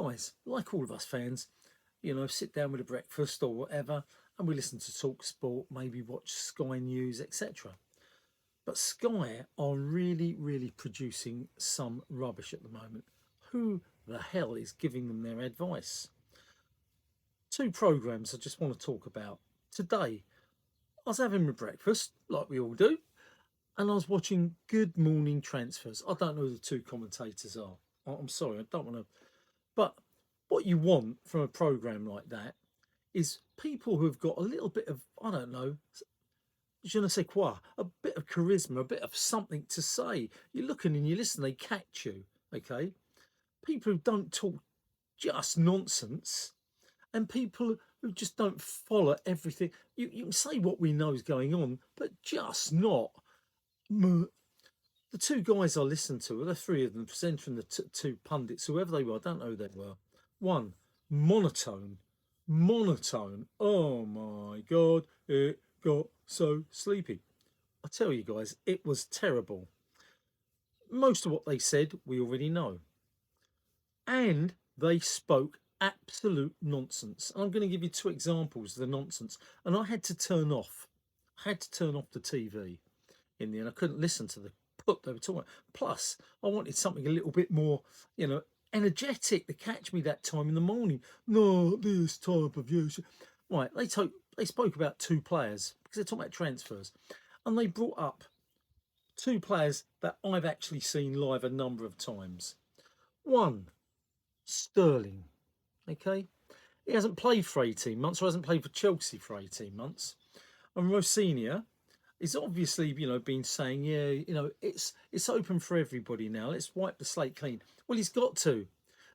guys, like all of us fans, sit down with a breakfast or whatever, and we listen to Talk Sport, maybe watch Sky News, etc. But Sky are really, really producing some rubbish at the moment. Who the hell is giving them their advice? Two programs I just want to talk about. Today, I was having my breakfast, like we all do, and I was watching Good Morning Transfers. I don't know who the two commentators are. I'm sorry, I don't want to. But what you want from a program like that is people who've got a little bit of, I don't know, je ne sais quoi, a bit of charisma, a bit of something to say. You're looking and you listen, they catch you, okay? People who don't talk just nonsense, and people who just don't follow everything. You can say what we know is going on, but just not. The two guys I listened to, the three of them, presenter and the two pundits, whoever they were, I don't know who they were. One, Monotone. Monotone. Oh my God, it got so sleepy. I tell you guys, it was terrible. Most of what they said, we already know. And they spoke absolute nonsense. I'm going to give you two examples of the nonsense. And I had to turn off. The TV in the end. I couldn't listen to the put they were talking about. Plus, I wanted something a little bit more, energetic to catch me that time in the morning. Not this type of use. Right, they spoke about two players because they're talking about transfers. And they brought up two players that I've actually seen live a number of times. One, Sterling. Okay? He hasn't played for 18 months, or hasn't played for Chelsea for 18 months. And Rosinha is obviously, been saying, it's open for everybody now. Let's wipe the slate clean. Well, he's got to.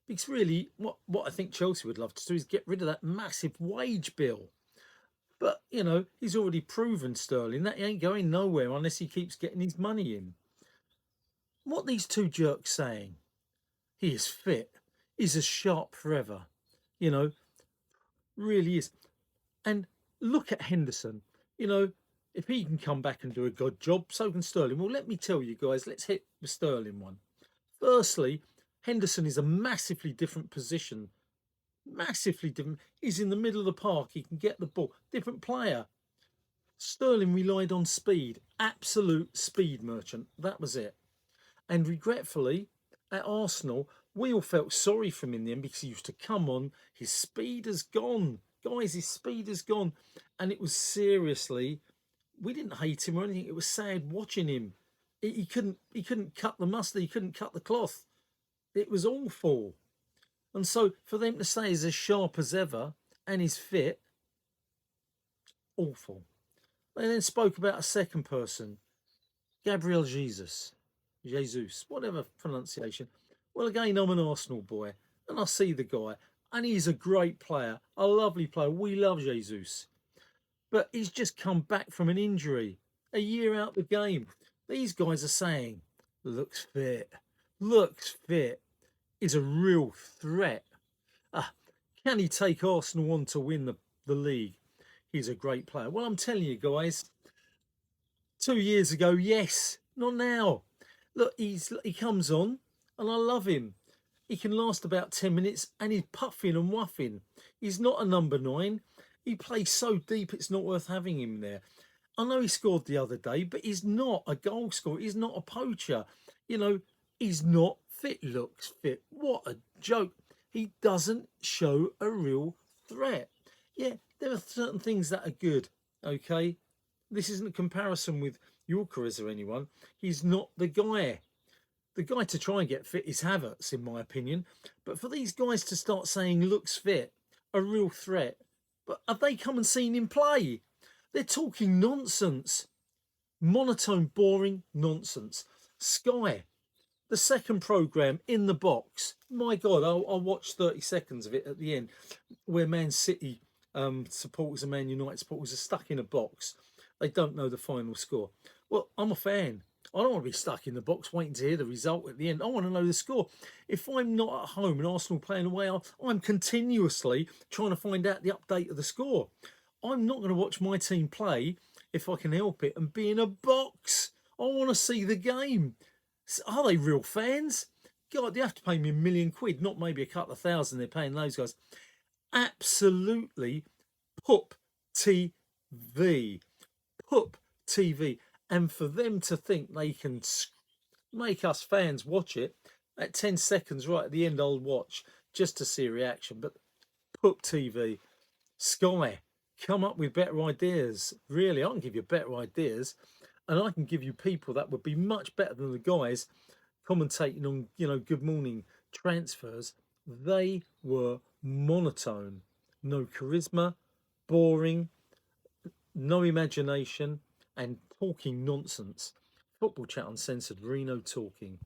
Because really, what I think Chelsea would love to do is get rid of that massive wage bill. But, he's already proven, Sterling, that he ain't going nowhere unless he keeps getting his money in. What these two jerks saying? He is fit. He's as sharp forever. Really is. And look at Henderson. If he can come back and do a good job, so can Sterling. Well, let me tell you guys, let's hit the Sterling one. Firstly, Henderson is a massively different position. Massively different. He's in the middle of the park. He can get the ball. Different player. Sterling relied on speed. Absolute speed merchant. That was it. And regretfully, at Arsenal, we all felt sorry for him in the end because he used to come on. His speed has gone. Guys, his speed has gone. And it was seriously, we didn't hate him or anything. It was sad watching him. He couldn't cut the mustard. He couldn't cut the cloth. It was awful. And so for them to say he's as sharp as ever and he's fit, awful. They then spoke about a second person, Gabriel Jesus, whatever pronunciation. Well, again, I'm an Arsenal boy and I see the guy and he's a great player, a lovely player. We love Jesus. But he's just come back from an injury, a year out the game. These guys are saying, looks fit, is a real threat. Can he take Arsenal on to win the league? He's a great player. Well, I'm telling you guys, 2 years ago, yes, not now. Look, he comes on and I love him. He can last about 10 minutes and he's puffing and wuffing. He's not a number 9. He plays so deep, it's not worth having him there. I know he scored the other day, but he's not a goal scorer. He's not a poacher. He's not fit, looks fit. What a joke. He doesn't show a real threat. Yeah, there are certain things that are good, okay? This isn't a comparison with Yorkers or anyone. He's not the guy. The guy to try and get fit is Havertz, in my opinion. But for these guys to start saying looks fit, a real threat, but have they come and seen him play? They're talking nonsense. Monotone, boring nonsense. Sky, the second programme in the box. My God, I'll watch 30 seconds of it at the end where Man City supporters and Man United supporters are stuck in a box. They don't know the final score. Well, I'm a fan. I don't want to be stuck in the box waiting to hear the result at the end. I want to know the score. If I'm not at home and Arsenal playing away, I'm continuously trying to find out the update of the score. I'm not going to watch my team play if I can help it and be in a box. I want to see the game. Are they real fans? God, you have to pay me £1,000,000, not maybe a couple of thousand. They're paying those guys. Absolutely pup TV. Pup TV. And for them to think they can make us fans watch it at 10 seconds right at the end, I'll watch just to see a reaction. But pup TV, Sky, come up with better ideas. Really, I can give you better ideas, and I can give you people that would be much better than the guys commentating on, Good Morning transfers. They were monotone, no charisma, boring, no imagination, and talking nonsense. Football Chat Uncensored, Reno talking.